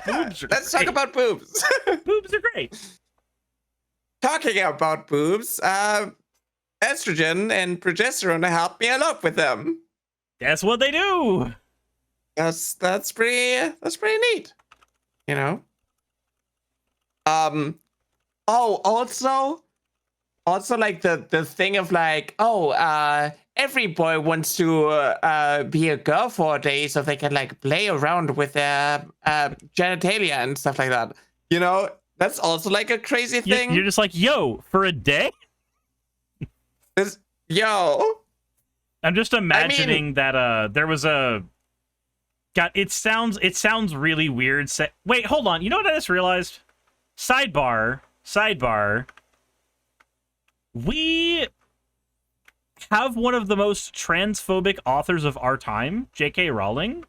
Boobs are Let's talk great. about boobs. Boobs are great. Talking about boobs, estrogen and progesterone help me a lot with them. That's what they do. That's pretty neat. You know. Oh, also like the thing of like, every boy wants to be a girl for a day so they can like play around with their genitalia and stuff like that. You know, that's also like a crazy thing. You're just like, yo, for a day? Yo. I'm just imagining that there was a God, it sounds really weird. Wait, hold on. You know what I just realized? Sidebar. We have one of the most transphobic authors of our time, J.K. Rowling,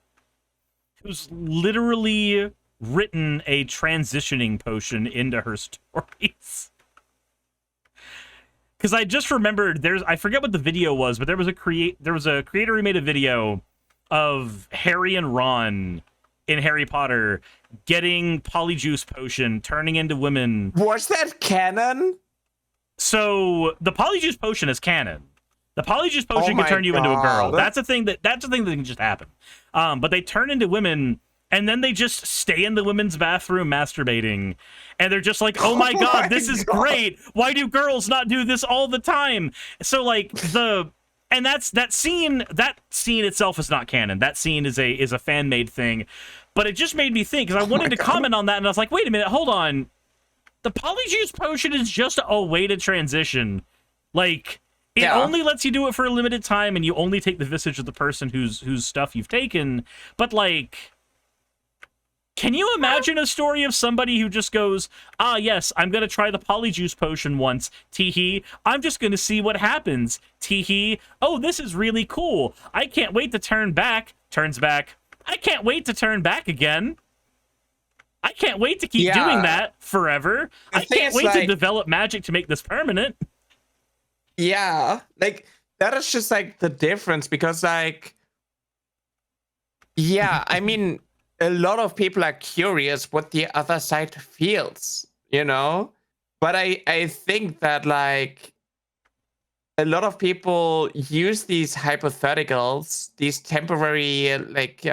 who's literally written a transitioning potion into her stories. Because I just remembered, I forget what the video was, but there was a creator who made a video of Harry and Ron in Harry Potter getting polyjuice potion, turning into women. Was that canon? So the polyjuice potion is canon. The polyjuice potion can turn you into a girl. That's a thing that can just happen. But they turn into women, and then they just stay in the women's bathroom masturbating, and they're just like, "Oh my god, this is great! Why do girls not do this all the time?" So like that scene itself is not canon. That scene is a fan made thing, but it just made me think because I wanted to comment on that, and I was like, "Wait a minute, hold on." The polyjuice potion is just a way to transition. Like, it only lets you do it for a limited time, and you only take the visage of the person whose stuff you've taken. But, like, can you imagine a story of somebody who just goes, "Ah, yes, I'm going to try the polyjuice potion once. Tee-hee. I'm just going to see what happens. Tee-hee. Oh, this is really cool. I can't wait to turn back." Turns back. I can't wait to turn back again. I can't wait to keep doing that forever. I can't wait to develop magic to make this permanent. Yeah, like, that is just, like, the difference, because, like, yeah, I mean, a lot of people are curious what the other side feels, you know? But I think that, like, a lot of people use these hypotheticals, these temporary, like,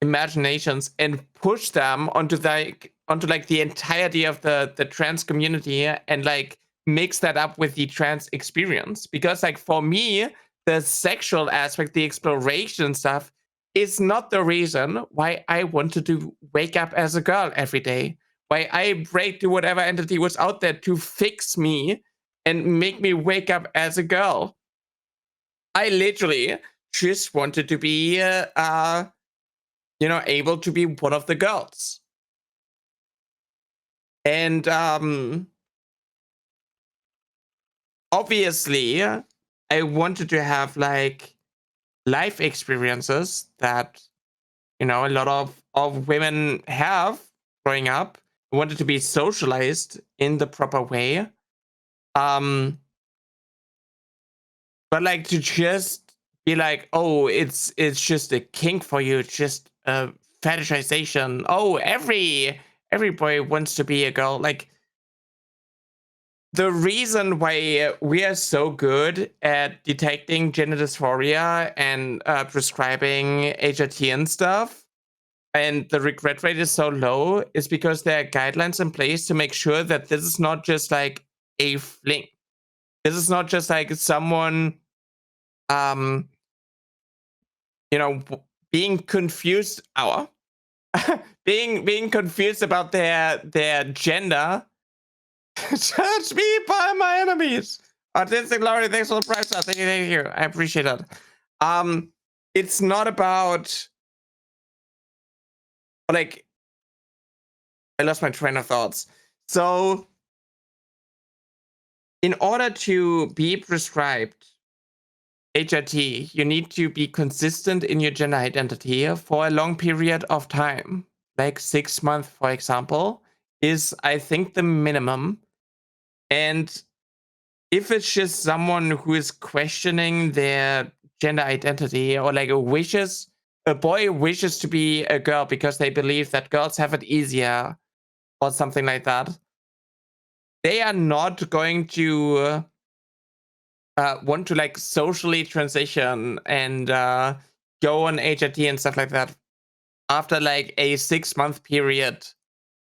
imaginations, and push them onto the entirety of the trans community, and like mix that up with the trans experience. Because like for me, the sexual aspect, the exploration stuff, is not the reason why I wanted to wake up as a girl every day. Why I prayed to whatever entity was out there to fix me and make me wake up as a girl. I literally just wanted to be able to be one of the girls. And obviously, I wanted to have like life experiences that, a lot of women have growing up. I wanted to be socialized in the proper way. But like to just be like, oh, it's just a kink for you, it's just a fetishization. Oh, every boy wants to be a girl. Like, the reason why we are so good at detecting gender dysphoria and prescribing HRT and stuff, and the regret rate is so low, is because there are guidelines in place to make sure that this is not just like a fling. This is not just like someone being confused being confused about their gender. Judge me by my enemies. Artistic Glory, thanks for the prize. Thank you. I appreciate that. It's not about, like, I lost my train of thoughts. So, in order to be prescribed HRT, you need to be consistent in your gender identity for a long period of time. Like 6 months, for example, is, I think, the minimum. And if it's just someone who is questioning their gender identity, or like wishes a boy wishes to be a girl because they believe that girls have it easier or something like that, they are not going to want to like socially transition and go on HRT and stuff like that after like a 6-month period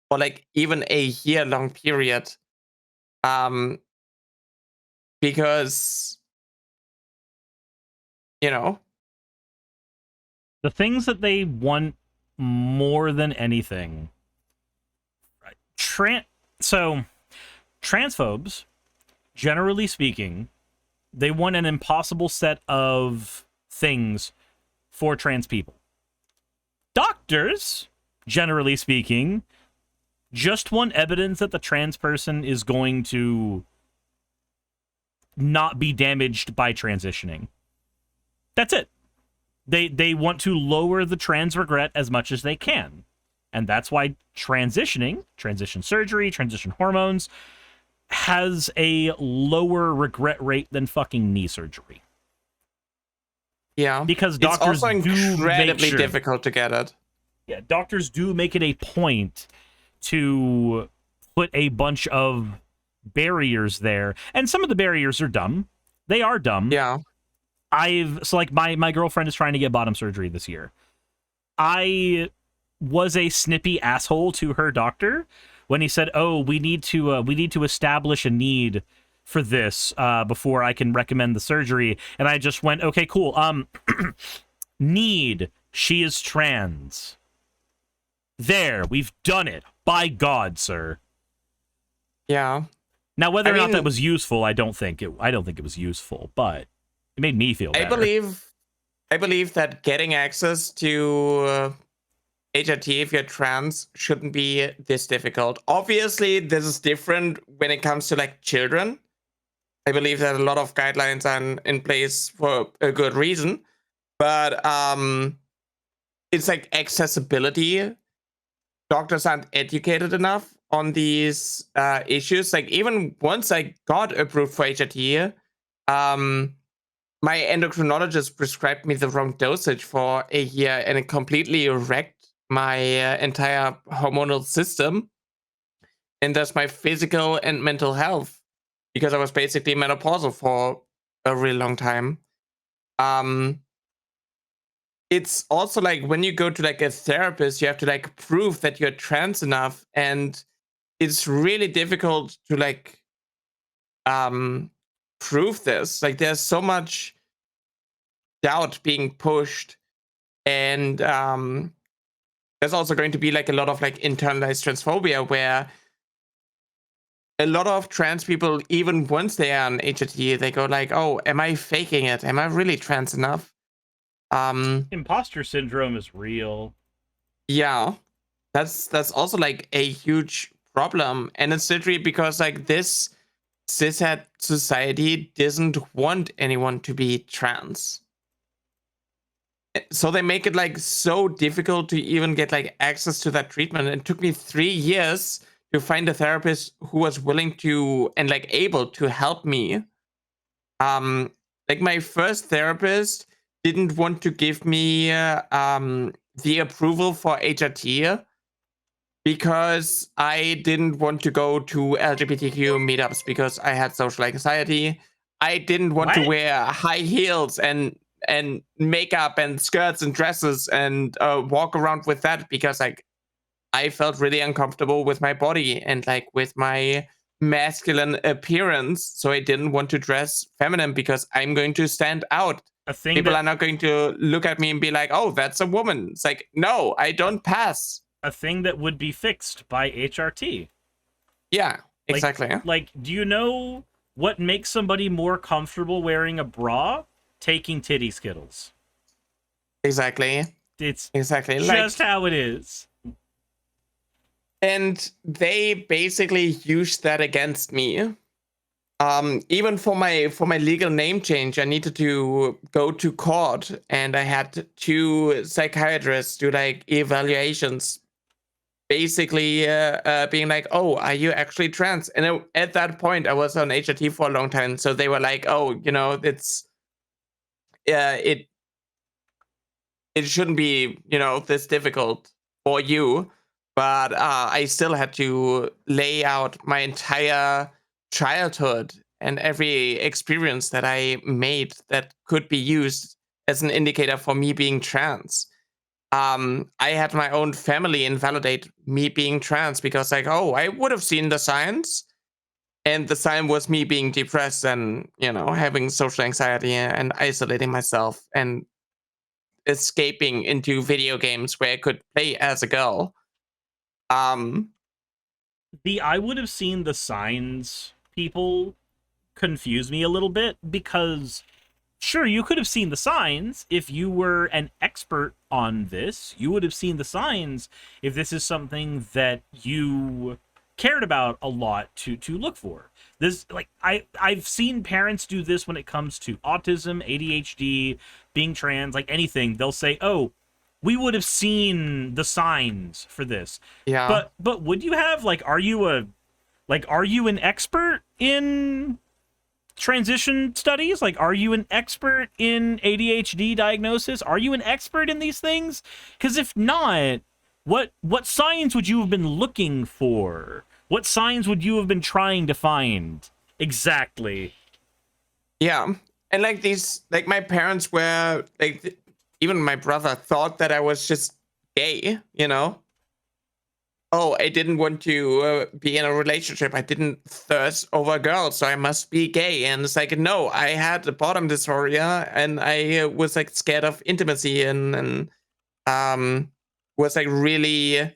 or like even a year-long period. Because, you know, the things that they want more than anything. So, transphobes, generally speaking, they want an impossible set of things for trans people. Doctors, generally speaking, just want evidence that the trans person is going to not be damaged by transitioning. That's it. They want to lower the trans regret as much as they can. And that's why transitioning, transition surgery, transition hormones, has a lower regret rate than fucking knee surgery. Yeah. Because doctors it's also do incredibly difficult to get it. Yeah, doctors do make it a point to put a bunch of barriers there. And some of the barriers are dumb. They are dumb. Yeah. My girlfriend is trying to get bottom surgery this year. I was a snippy asshole to her doctor when he said, "Oh, we need to establish a need for this before I can recommend the surgery." And I just went, "Okay, cool. Need. She is trans. There, we've done it. By God, sir." Yeah. Now, whether or not that was useful, I don't think it was useful, but it made me feel better. I believe that getting access to HRT if you're trans shouldn't be this difficult. Obviously, this is different when it comes to like children. I believe that a lot of guidelines are in place for a good reason, but it's like accessibility. Doctors aren't educated enough on these issues. Like even once I got approved for HRT, my endocrinologist prescribed me the wrong dosage for a year, and it completely wrecked my entire hormonal system, and thus my physical and mental health, because I was basically menopausal for a really long time. It's also like when you go to like a therapist, you have to like prove that you're trans enough, and it's really difficult to like prove this. Like there's so much doubt being pushed, and there's also going to be like a lot of like internalized transphobia where a lot of trans people, even once they are on HRT, they go like, "Oh, am I faking it? Am I really trans enough?" Imposter syndrome is real. Yeah, that's also like a huge problem, and it's literally because like this cishet society doesn't want anyone to be trans. So they make it like so difficult to even get like access to that treatment. It took me 3 years to find a therapist who was willing to and like able to help me. Like my first therapist didn't want to give me the approval for HRT because I didn't want to go to LGBTQ meetups because I had social anxiety. I didn't want to wear high heels and makeup and skirts and dresses and walk around with that because like I felt really uncomfortable with my body and like with my masculine appearance. So I didn't want to dress feminine because I'm going to stand out. People are not going to look at me and be like, "Oh, that's a woman." It's like, no, I don't pass. A thing that would be fixed by HRT. Yeah, exactly. Like, do you know what makes somebody more comfortable wearing a bra? Taking titty skittles. Exactly. It's exactly just like, how it is. And they basically used that against me. Even for my legal name change, I needed to go to court, and I had 2 psychiatrists do like evaluations, basically being like, "Oh, are you actually trans?" And at that point, I was on HRT for a long time, so they were like, "Oh, you know, it's it it shouldn't be, this difficult for you. But I still had to lay out my entire childhood and every experience that I made that could be used as an indicator for me being trans. I had my own family invalidate me being trans because, like, oh, I would have seen the signs, and the sign was me being depressed and, having social anxiety and isolating myself and escaping into video games where I could play as a girl. I would have seen the signs people confuse me a little bit, because sure, you could have seen the signs if you were an expert on this. You would have seen the signs if this is something that you cared about a lot to look for. This, like, I've seen parents do this when it comes to autism, ADHD, being trans, like anything. They'll say, "Oh, we would have seen the signs for this." Yeah. But would you have, like, are you an expert in transition studies? Like, are you an expert in ADHD diagnosis? Are you an expert in these things? Because if not, what signs would you have been looking for? What signs would you have been trying to find? Exactly. Yeah. And like my parents were like, even my brother thought that I was just gay, Oh, I didn't want to be in a relationship. I didn't thirst over a girl, so I must be gay. And it's like, no, I had a bottom dysphoria, and I was like scared of intimacy and was like really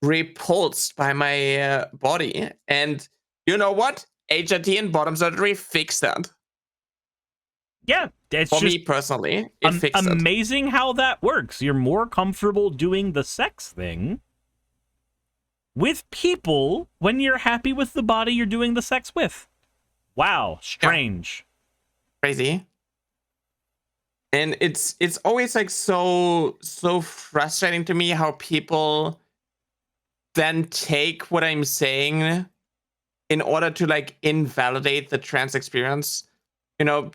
repulsed by my body. And you know what? HRT and bottom surgery fixed that. Yeah, it's for just me personally. It fixed it. Amazing how that works. You're more comfortable doing the sex thing with people when you're happy with the body you're doing the sex with. Wow, strange. Yeah. Crazy. And it's always like so frustrating to me how people then take what I'm saying in order to like invalidate the trans experience.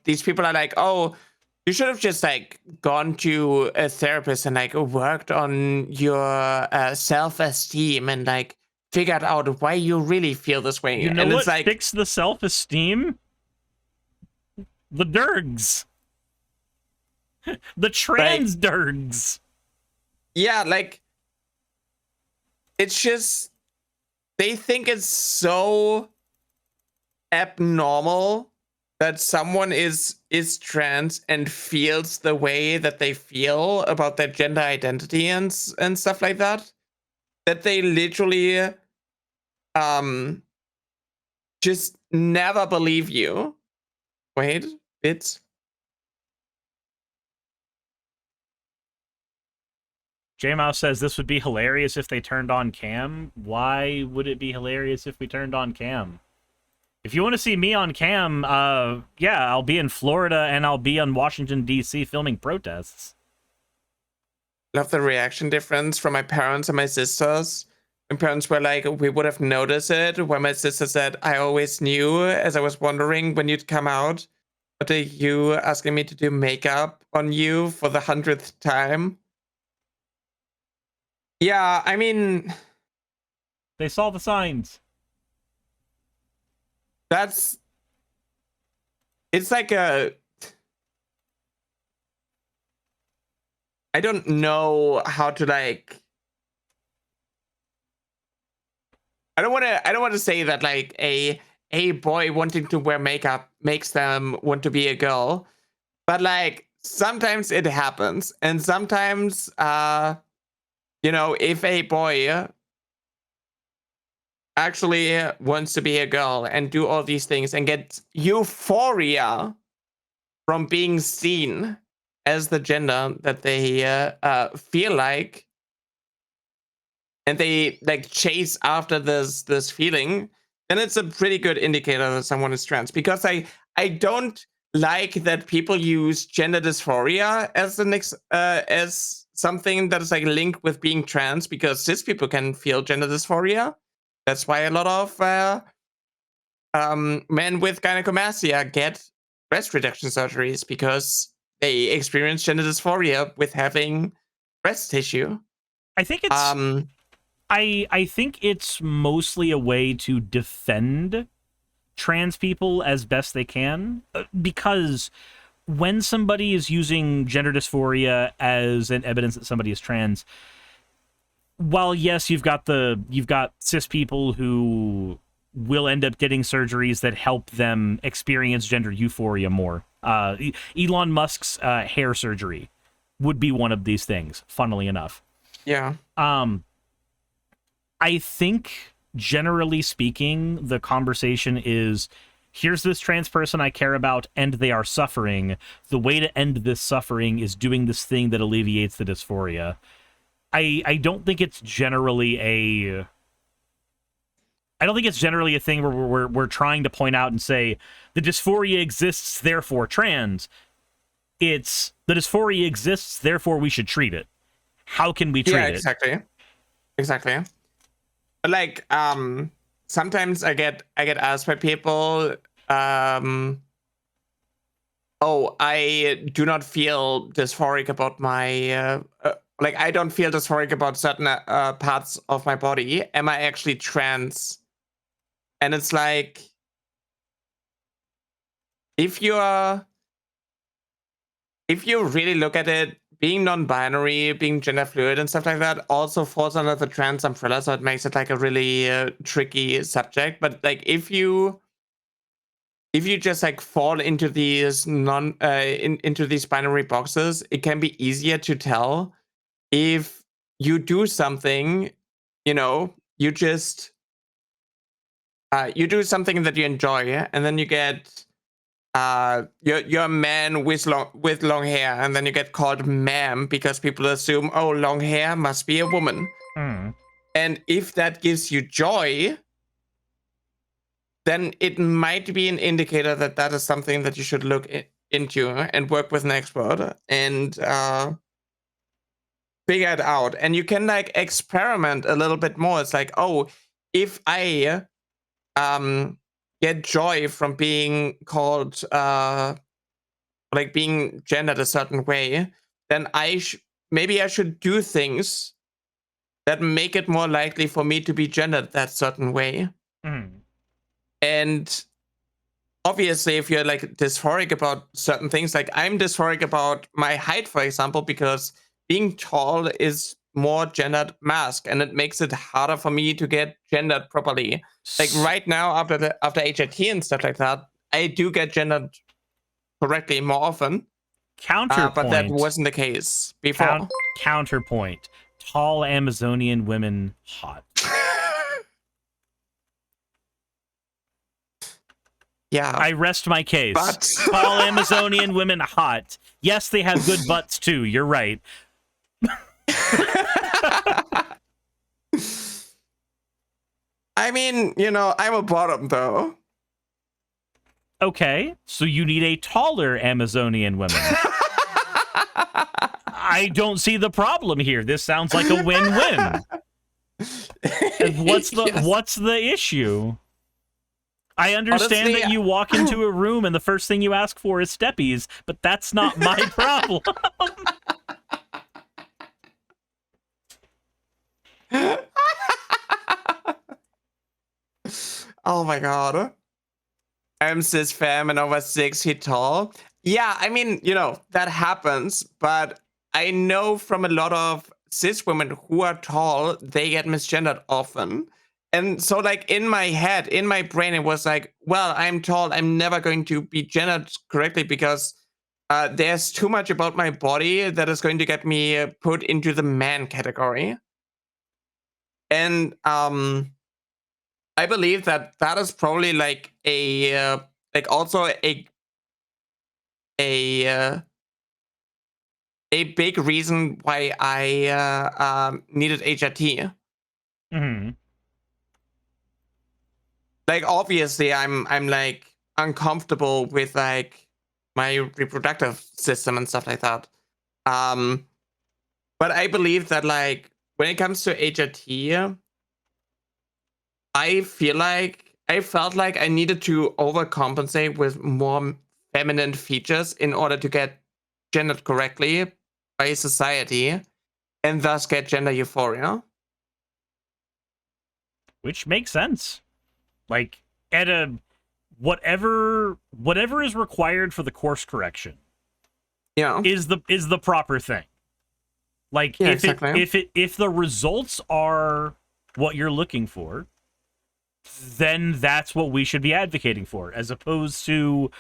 These people are like, oh, you should have just like gone to a therapist and like worked on your self-esteem and like figured out why you really feel this way. You know and what it's like, fixed the self-esteem? The dergs. The trans dergs. Yeah, like, it's just, they think it's so abnormal that someone is trans and feels the way that they feel about their gender identity and stuff like that, that they literally just never believe you. Wait, it's J-Mouse says this would be hilarious if they turned on cam. Why would it be hilarious if we turned on cam? If you want to see me on cam, yeah, I'll be in Florida and I'll be in Washington, D.C. filming protests. Love the reaction difference from my parents and my sisters. My parents were like, we would have noticed it. When my sister said, I always knew as I was wondering when you'd come out. But you asking me to do makeup on you for the 100th time? Yeah, I mean... They saw the signs. It's like a... I don't know how to like... I don't want to say that like a boy wanting to wear makeup makes them want to be a girl, but like sometimes it happens, and sometimes if a boy actually wants to be a girl and do all these things and get euphoria from being seen as the gender that they feel like, and they like chase after this feeling, then it's a pretty good indicator that someone is trans. Because I don't like that people use gender dysphoria as as something that is like linked with being trans, because cis people can feel gender dysphoria. That's why a lot of men with gynecomastia get breast reduction surgeries, because they experience gender dysphoria with having breast tissue. I think it's I think it's mostly a way to defend trans people as best they can, because when somebody is using gender dysphoria as an evidence that somebody is trans, while yes, you've got cis people who will end up getting surgeries that help them experience gender euphoria more. Elon Musk's hair surgery would be one of these things, funnily enough. Yeah. I think, generally speaking, the conversation is, here's this trans person I care about, and they are suffering. The way to end this suffering is doing this thing that alleviates the dysphoria. I don't think it's generally a thing where we're trying to point out and say the dysphoria exists, therefore trans. It's the dysphoria exists, therefore we should treat it. How can we treat it? Yeah, exactly. Like, sometimes I get asked by people, oh, I do not feel dysphoric about my like, I don't feel dysphoric about certain parts of my body. Am I actually trans? And it's like, if you really look at it, being non-binary, being gender fluid and stuff like that also falls under the trans umbrella, so it makes it like a really tricky subject. But like, if you just like fall into these into these binary boxes, it can be easier to tell if you do something, you just you do something that you enjoy, and then you get you're a man with long hair, and then you get called ma'am because people assume, oh, long hair must be a woman. And if that gives you joy, then it might be an indicator that that is something that you should look into and work with an expert and figure it out. And you can like experiment a little bit more. It's like, oh, if I get joy from being called like being gendered a certain way, then maybe I should do things that make it more likely for me to be gendered that certain way. And obviously, if you're like dysphoric about certain things, like I'm dysphoric about my height, for example, because being tall is more gendered mask, and it makes it harder for me to get gendered properly. Like right now, after HIT and stuff like that, I do get gendered correctly more often. Counterpoint. But that wasn't the case before. Counterpoint. Tall Amazonian women, hot. Yeah. I rest my case. But... Tall Amazonian women, hot. Yes, they have good butts too. You're right. I mean, I'm a bottom though. Okay, so you need a taller Amazonian woman. I don't see the problem here. This sounds like a win-win. What's the issue? I understand that you walk into a room and the first thing you ask for is steppies, but that's not my problem. Oh my god. I'm cis femme and over 6 feet tall. Yeah, I mean, that happens, but I know from a lot of cis women who are tall, they get misgendered often. And so, like, in my head, in my brain, it was like, well, I'm tall. I'm never going to be gendered correctly because there's too much about my body that is going to get me put into the man category. And I believe that is probably like a also a big reason why I needed HRT. Like, obviously, I'm like uncomfortable with like my reproductive system and stuff like that. But I believe that like when it comes to HRT, I felt like I needed to overcompensate with more feminine features in order to get gendered correctly by society and thus get gender euphoria. Which makes sense. Like, at a whatever is required for the course correction is the proper thing. Like, if the results are what you're looking for, then that's what we should be advocating for, as opposed to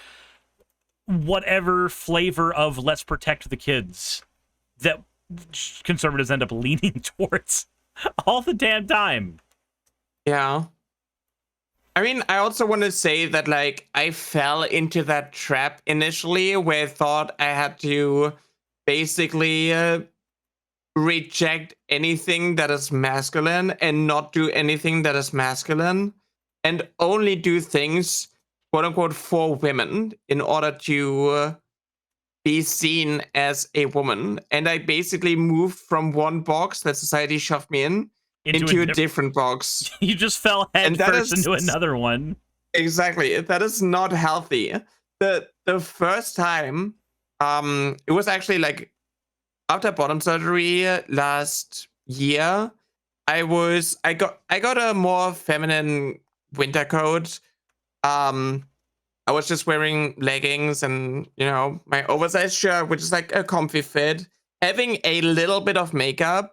whatever flavor of let's protect the kids that conservatives end up leaning towards all the damn time. Yeah. I mean, I also want to say that, like, I fell into that trap initially where I thought I had to basically reject anything that is masculine and not do anything that is masculine and only do things, quote unquote, for women in order to be seen as a woman. And I basically moved from one box that society shoved me into a different box. You just fell head first into another one. Exactly. That is not healthy. The first time, it was actually like after bottom surgery last year, I got a more feminine winter coat. I was just wearing leggings and, you know, my oversized shirt, which is like a comfy fit, having a little bit of makeup,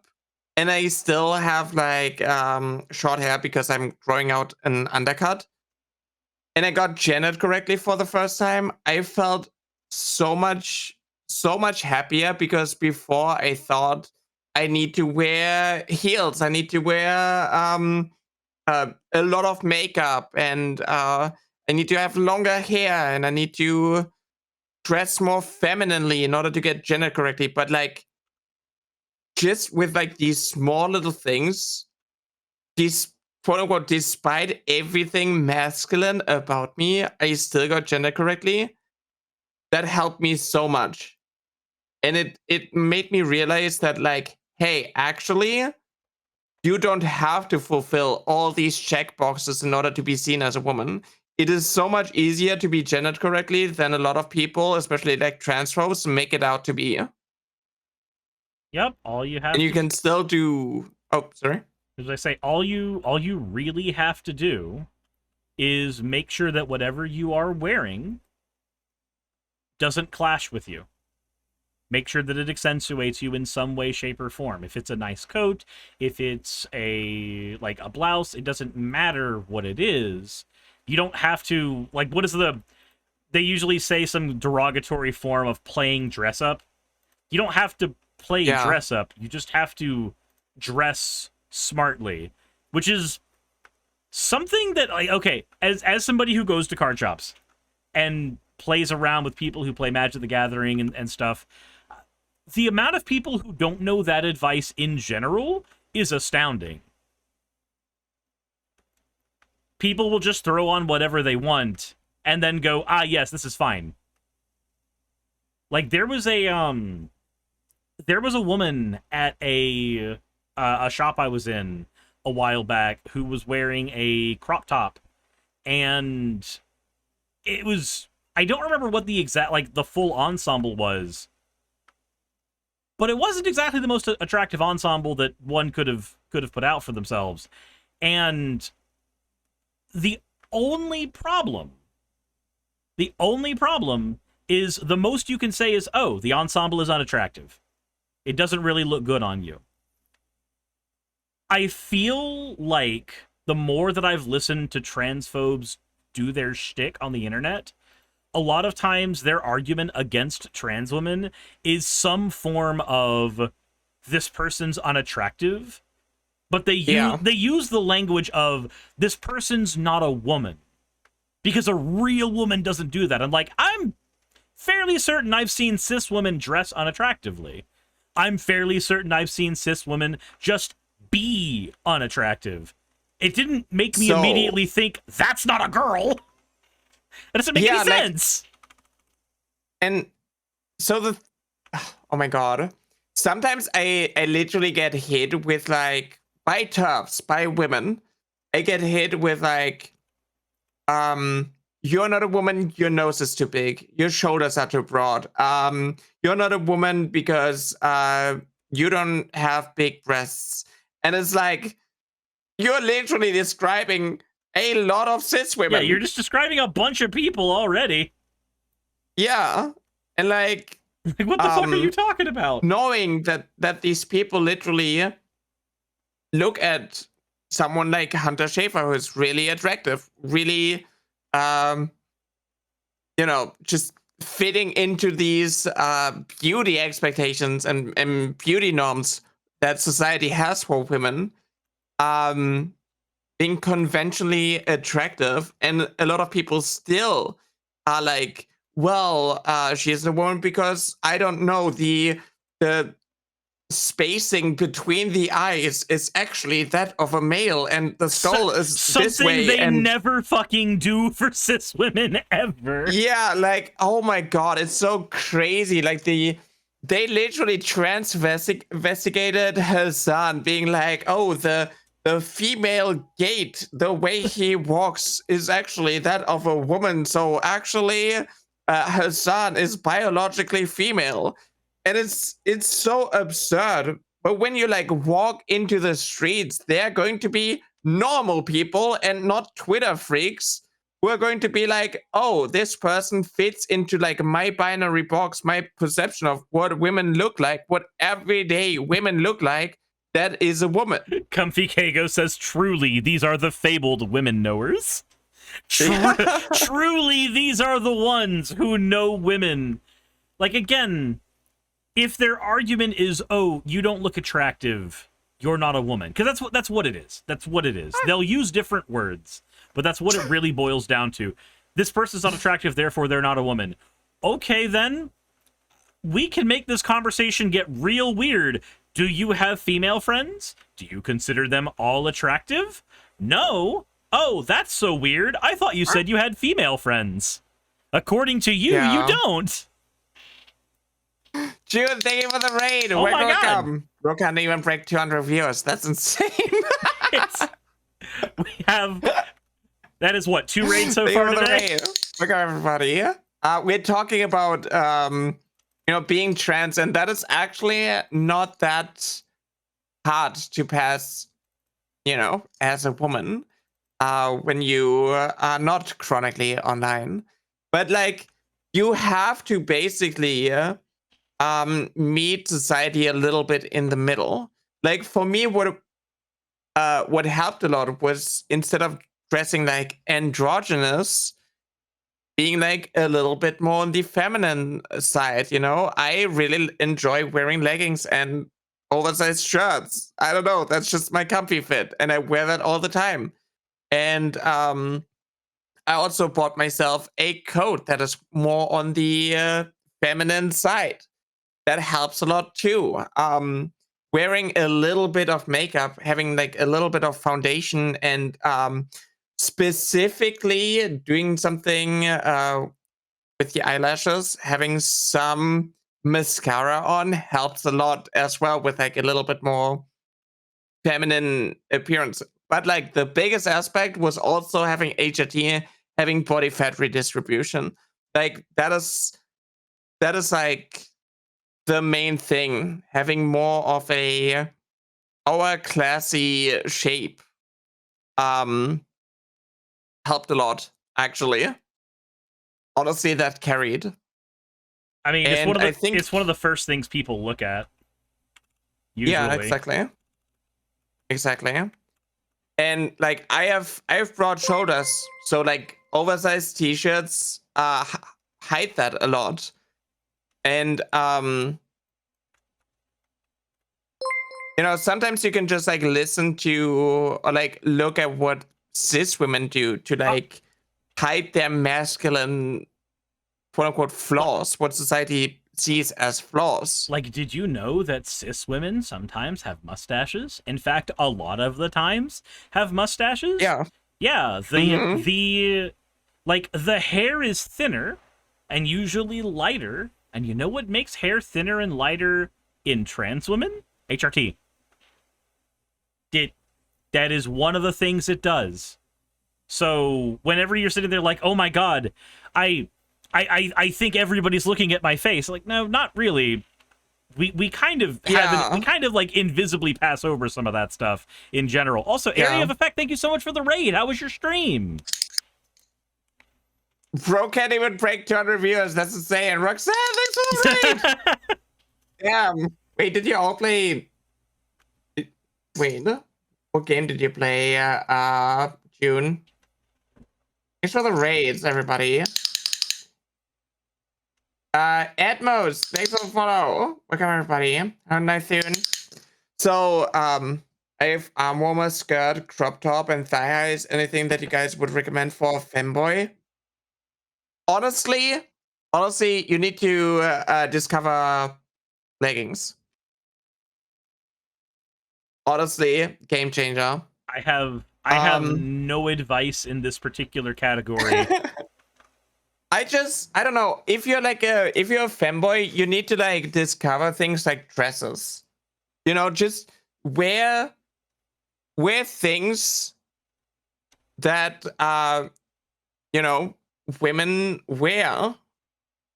and I still have like short hair because I'm growing out an undercut. And I got gendered correctly for the first time. I felt so much happier because before I thought I need to wear heels, I need to wear a lot of makeup, and I need to have longer hair, and I need to dress more femininely in order to get gendered correctly. But like, just with like these small little things, these quote unquote, despite everything masculine about me, I still got gendered correctly. That helped me so much. And it made me realize that, like, hey, actually, you don't have to fulfill all these check boxes in order to be seen as a woman. It is so much easier to be gendered correctly than a lot of people, especially like transphobes, make it out to be. Yep, all you have. And you can still do. Oh, sorry. As I say, all you really have to do is make sure that whatever you are wearing doesn't clash with you. Make sure that it accentuates you in some way, shape, or form. If it's a nice coat, if it's a blouse, it doesn't matter what it is. You don't have to, like, what is they usually say some derogatory form of playing dress up. You don't have to play dress up. You just have to dress smartly, which is something that, like, okay, as somebody who goes to card shops and plays around with people who play Magic the Gathering and stuff, the amount of people who don't know that advice in general is astounding. People will just throw on whatever they want and then go, yes, this is fine. Like, there was a woman at a shop I was in a while back who was wearing a crop top, and it was, I don't remember what the exact, like, the full ensemble was, but it wasn't exactly the most attractive ensemble that one could have put out for themselves. And the only problem is the most you can say is, oh, the ensemble is unattractive. It doesn't really look good on you. I feel like the more that I've listened to transphobes do their shtick on the internet, a lot of times their argument against trans women is some form of, this person's unattractive, but they use the language of, this person's not a woman, because a real woman doesn't do that. I'm like, I'm fairly certain I've seen cis women dress unattractively. I'm fairly certain I've seen cis women just be unattractive. It didn't make me immediately think, that's not a girl. That doesn't make any sense. And so oh my god. Sometimes I literally get hit with, like, by TERFs, by women. I get hit with, like, you're not a woman, your nose is too big, your shoulders are too broad. You're not a woman because you don't have big breasts. And it's like, you're literally describing a lot of cis women. Yeah, you're just describing a bunch of people already. Yeah. And like what the fuck are you talking about? Knowing that these people literally look at someone like Hunter Schafer, who's really attractive, really just fitting into these beauty expectations and beauty norms that society has for women, being conventionally attractive, and a lot of people still are like, well, she is a woman because, I don't know, the spacing between the eyes is actually that of a male, and the skull is this way. Something they never fucking do for cis women ever. Yeah, like, oh my god, it's so crazy. Like, they literally investigated her son, being like, oh, the female gait, the way he walks is actually that of a woman, so actually her son is biologically female. And it's so absurd. But when you like walk into the streets, they're going to be normal people and not Twitter freaks who are going to be like, oh, this person fits into like my binary box, my perception of what women look like, what everyday women look like. That is a woman. Comfy Kago says, truly, these are the fabled women knowers. Truly, these are the ones who know women. Like, again, if their argument is, oh, you don't look attractive, you're not a woman. Because that's what it is. That's what it is. They'll use different words, but that's what it really boils down to. This person's not attractive, therefore they're not a woman. Okay, then, we can make this conversation get real weird. Do you have female friends? Do you consider them all attractive? No. Oh, that's so weird. I thought you said you had female friends. According to you, you don't. June, thank you for the raid. Oh my god. Bro can't even break 200 viewers. That's insane. We have... That is what, 2 raids so far today? Welcome, everybody. We're talking about... being trans, and that is actually not that hard to pass, as a woman, when you are not chronically online. But like, you have to basically meet society a little bit in the middle. Like, for me, what helped a lot was, instead of dressing like androgynous, being like a little bit more on the feminine side, I really enjoy wearing leggings and oversized shirts. I don't know, that's just my comfy fit, and I wear that all the time. And I also bought myself a coat that is more on the feminine side. That helps a lot too. Wearing a little bit of makeup, having like a little bit of foundation, and specifically doing something with the eyelashes, having some mascara on helps a lot as well, with like a little bit more feminine appearance. But like, the biggest aspect was also having HRT, having body fat redistribution. Like, that is like the main thing, having more of a hourglassy shape. Helped a lot, actually. Honestly, that carried. I mean, it's one of the first things people look at. Usually. Yeah, exactly. And like, I have broad shoulders, so like oversized t-shirts hide that a lot. And sometimes you can just like listen to, or like look at what cis women do to like hide their masculine, quote unquote, flaws, what society sees as flaws. Like, did you know that cis women sometimes have mustaches? In fact, a lot of the times have mustaches. Yeah. Yeah, the hair is thinner and usually lighter. And you know what makes hair thinner and lighter in trans women? HRT. That is one of the things it does. So whenever you're sitting there like, oh my god, I think everybody's looking at my face. Like, no, not really. We kind of we kind of like invisibly pass over some of that stuff in general. Also, Area of Effect, thank you so much for the raid. How was your stream? Bro can't even break 200 viewers. That's insane. Roxanne, thanks for the raid. Damn. Wait, did you all play? Wait, what game did you play? June. Thanks for the raids, everybody. Atmos, thanks for the follow. Welcome, everybody. Have a nice tune. So, I have arm warmer, skirt, crop top, and thigh highs. Anything that you guys would recommend for a femboy? Honestly, you need to discover leggings. Honestly, game changer. I have no advice in this particular category. I don't know. If you're a femboy, you need to like discover things like dresses. You know, just wear things that you know, women wear,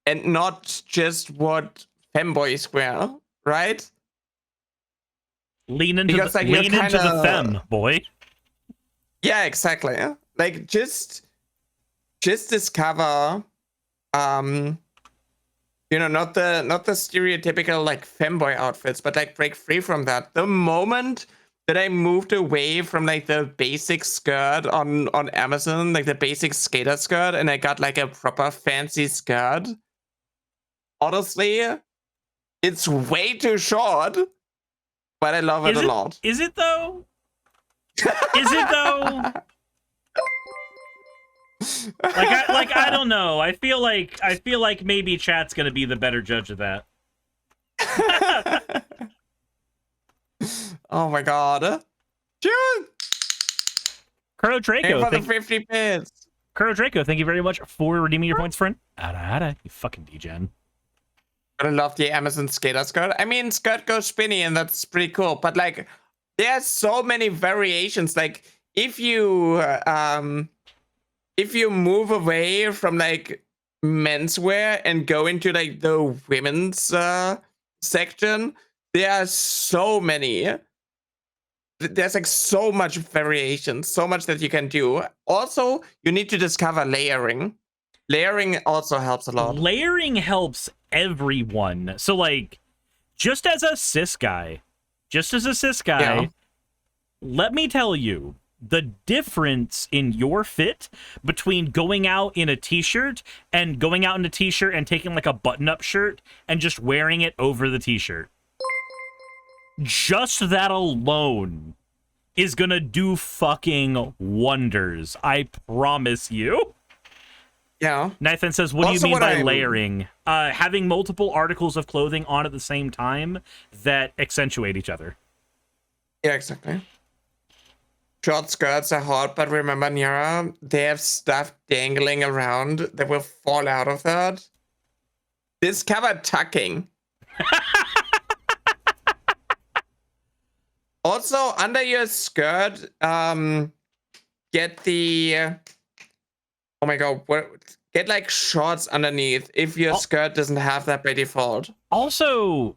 and not just what femboys wear, right? Lean into the femme, boy. Yeah, exactly. Like just discover, you know, not the stereotypical like femboy outfits, but like break free from that. The moment that I moved away from like the basic skirt on Amazon, like the basic skater skirt, and I got like a proper fancy skirt, honestly, it's way too short, but I love it a lot. Is it though? Is it though? I don't know. I feel like maybe chat's gonna be the better judge of that. Oh my god. Dude! Kuro Draco, for the 50 bits. Kuro Draco, thank you very much for redeeming your points, friend. Ada, you fucking degen. I love the Amazon skater skirt. I mean, skirt goes spinny, and that's pretty cool. But like, there's so many variations. Like, if you move away from like menswear and go into like the women's section, there are so many. There's like so much variation, so much that you can do. Also, you need to discover layering. Layering also helps a lot. Layering helps everyone. So like, just as a cis guy, let me tell you, the difference in your fit between going out in a t-shirt and going out in a t-shirt and taking like a button-up shirt and just wearing it over the t-shirt. Just that alone is gonna do fucking wonders. I promise you. Yeah. Nathan says, what do you mean by layering? Having multiple articles of clothing on at the same time that accentuate each other. Yeah, exactly. Short skirts are hot, but remember, Nira, they have stuff dangling around that will fall out of that. Discover tucking. Also, under your skirt, get the... Oh my god, get like shorts underneath if your skirt doesn't have that by default. Also,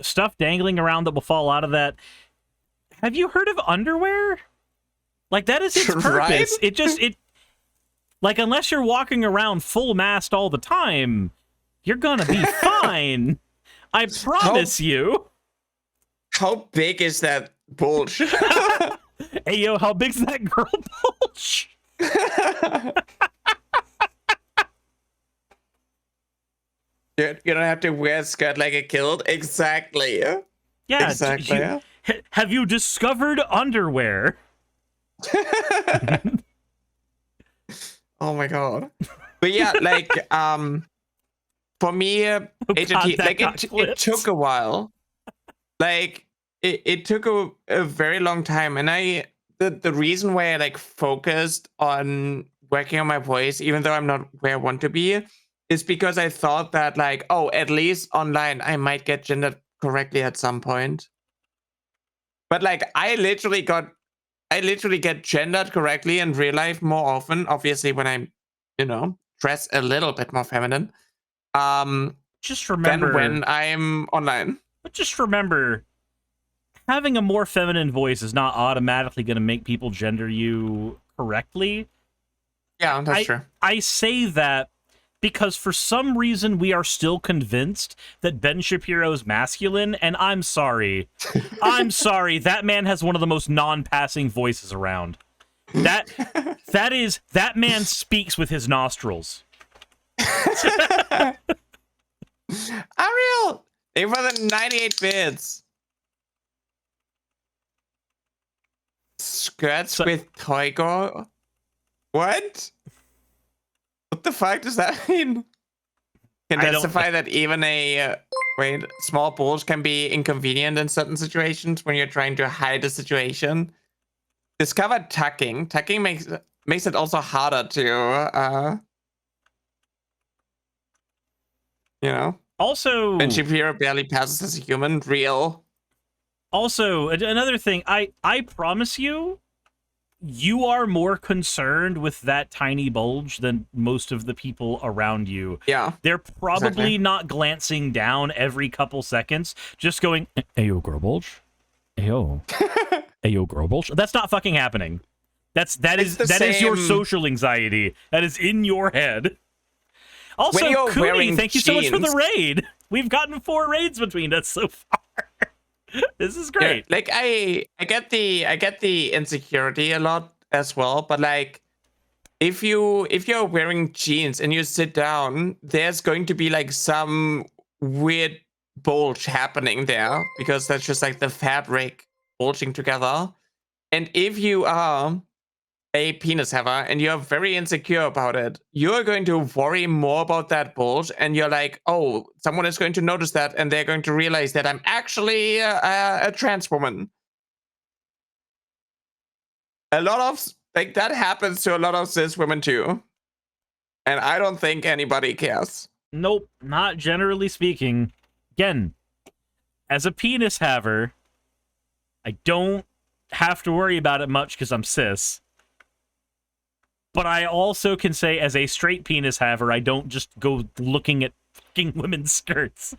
stuff dangling around that will fall out of that. Have you heard of underwear? Like, that is its purpose. Right? It like, unless you're walking around full mast all the time, you're gonna be fine. I promise you. How big is that bulge? Hey, yo, how big's that girl bulge? You don't have to wear a skirt like a kilt. Exactly. Yeah. Exactly. Have you discovered underwear? Oh my god. But yeah, like, for me, it took a while. Like, it took a very long time, and the reason why I like focused on working on my voice, even though I'm not where I want to be, is because I thought that like, oh, at least online I might get gendered correctly at some point. But like, I literally got I literally get gendered correctly in real life more often. Obviously, when I'm, dress a little bit more feminine. Just Than remember, when I'm online. but just remember, having a more feminine voice is not automatically going to make people gender you correctly. Yeah, that's true. I say that because for some reason we are still convinced that Ben Shapiro is masculine, and I'm sorry. I'm sorry. That man has one of the most non-passing voices around. That man speaks with his nostrils. Ariel! They were the 98 bits. Skirts with toy girl? What? What the fuck does that mean? Can testify that even a small bulge can be inconvenient in certain situations when you're trying to hide a situation. Discover tucking. Tucking makes it also harder to Also, Ben Shapiro barely passes as a human. Real. Also, another thing, I promise you, you are more concerned with that tiny bulge than most of the people around you. Yeah. They're probably not glancing down every couple seconds, just going, "Ayo, girl bulge. Ayo. Ayo, girl bulge." That's not fucking happening. That is your social anxiety. That is in your head. Also, Cooney, thank you so much for the raid. We've gotten 4 raids between us so far. This is great. Yeah, like I get the insecurity a lot as well, but like if you're wearing jeans and you sit down, there's going to be like some weird bulge happening there because that's just like the fabric bulging together. And if you are a penis haver and you're very insecure about it, you're going to worry more about that bulge, and you're like, oh, someone is going to notice that and they're going to realize that I'm actually a trans woman. A lot of that happens to a lot of cis women too, and I don't think anybody cares. Nope, not generally speaking. Again, as a penis haver, I don't have to worry about it much because I'm cis. But I also can say, as a straight penis haver, I don't just go looking at fucking women's skirts,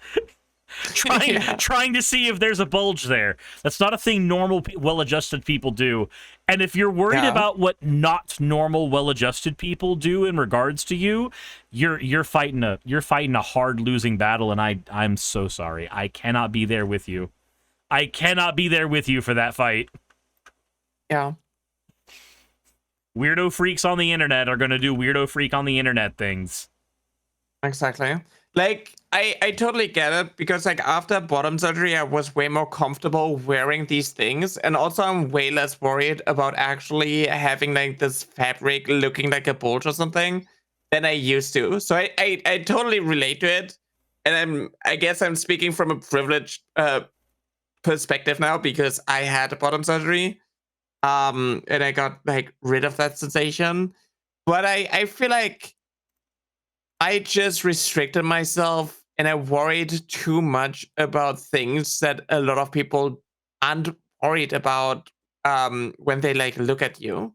trying to see if there's a bulge there. That's not a thing normal, well-adjusted people do. And if you're worried about what not normal, well-adjusted people do in regards to you, you're fighting a hard losing battle. And I'm so sorry. I cannot be there with you. I cannot be there with you for that fight. Yeah. Weirdo freaks on the internet are going to do weirdo freak on the internet things. Exactly. Like, I totally get it, because like after bottom surgery, I was way more comfortable wearing these things. And also I'm way less worried about actually having like this fabric looking like a bulge or something than I used to. So I totally relate to it. And I guess I'm speaking from a privileged perspective now, because I had bottom surgery. And I got like rid of that sensation. But I feel like I just restricted myself and I worried too much about things that a lot of people aren't worried about when they like look at you.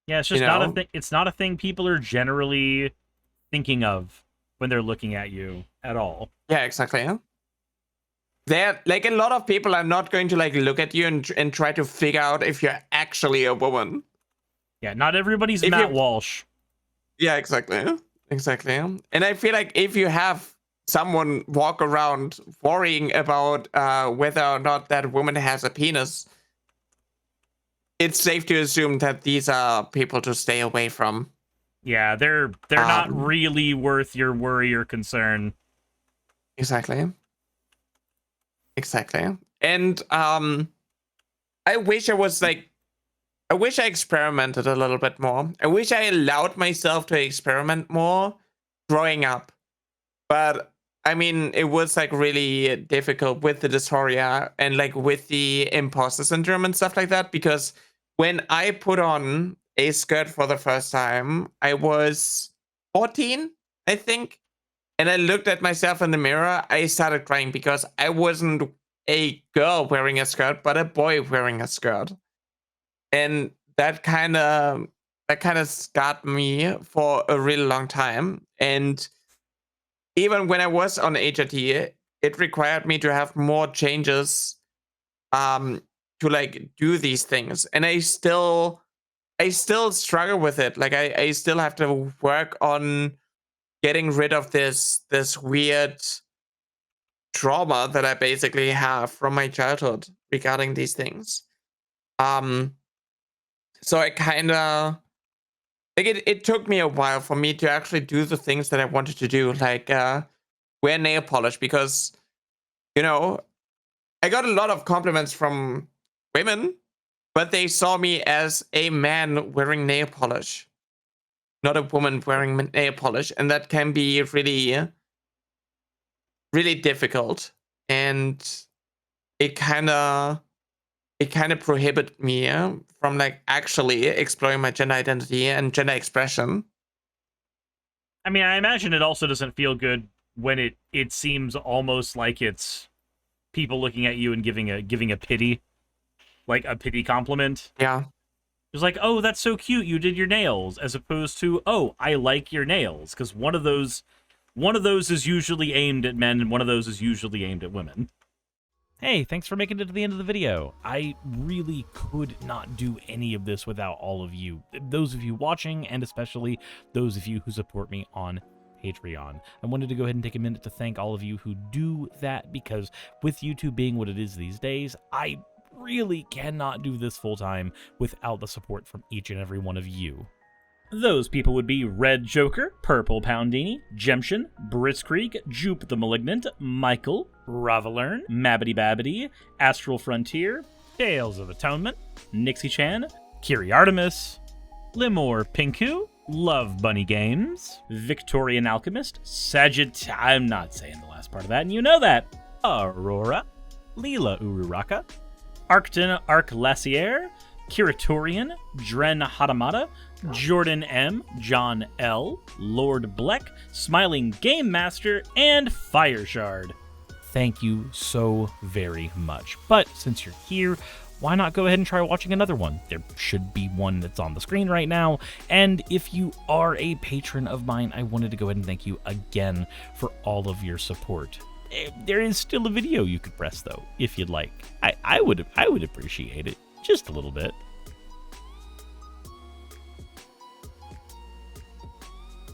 Yeah, it's just not a thing. It's not a thing people are generally thinking of when they're looking at you at all. Yeah, exactly. They're like, a lot of people are not going to like look at you and try to figure out if you're actually a woman. Yeah, not everybody's Matt Walsh. Yeah, exactly. Exactly. And I feel like if you have someone walk around worrying about whether or not that woman has a penis, it's safe to assume that these are people to stay away from. Yeah, they're not really worth your worry or concern. Exactly. Exactly. And I wish I experimented a little bit more. I wish I allowed myself to experiment more growing up. But I mean, it was like really difficult with the dysphoria and like with the imposter syndrome and stuff like that, because when I put on a skirt for the first time, I was 14, I think. And I looked at myself in the mirror. I started crying because I wasn't a girl wearing a skirt, but a boy wearing a skirt. And that kind of scarred me for a really long time. And even when I was on HRT, it required me to have more changes to like do these things. And I still struggle with it. Like I still have to work on getting rid of this weird trauma that I basically have from my childhood regarding these things. So I kind of like it took me a while for me to actually do the things that I wanted to do, like wear nail polish, because you know I got a lot of compliments from women, but they saw me as a man wearing nail polish, not a woman wearing nail polish, and that can be really, really difficult. And it kind of prohibit me from like actually exploring my gender identity and gender expression. I mean, I imagine it also doesn't feel good when it seems almost like it's people looking at you and giving a pity, like a pity compliment. Yeah. It's like, oh, that's so cute, you did your nails, as opposed to, oh, I like your nails, because one of those is usually aimed at men and one of those is usually aimed at women. Hey, thanks for making it to the end of the video. I really could not do any of this without all of you. Those of you watching, and especially those of you who support me on Patreon. I wanted to go ahead and take a minute to thank all of you who do that, because with YouTube being what it is these days, I really cannot do this full-time without the support from each and every one of you. Those people would be Red Joker, Purple Poundini, Jemshin, Britzkrieg, Jupe the Malignant, Michael, Ravalern, Mabbity Babbity, Astral Frontier, Tales of Atonement, Nixie Chan, Kiri Artemis, Limor Pinku, Love Bunny Games, Victorian Alchemist, I'm not saying the last part of that, and you know that, Aurora, Leela Ururaka, Arcton Arclacier, Kiratorian, Dren Hadamata, Jordan M, John L, Lord Bleck, Smiling Game Master, and Fireshard. Thank you so very much. But since you're here, why not go ahead and try watching another one? There should be one that's on the screen right now. And if you are a patron of mine, I wanted to go ahead and thank you again for all of your support. There is still a video you could press though, if you'd like. I would appreciate it just a little bit.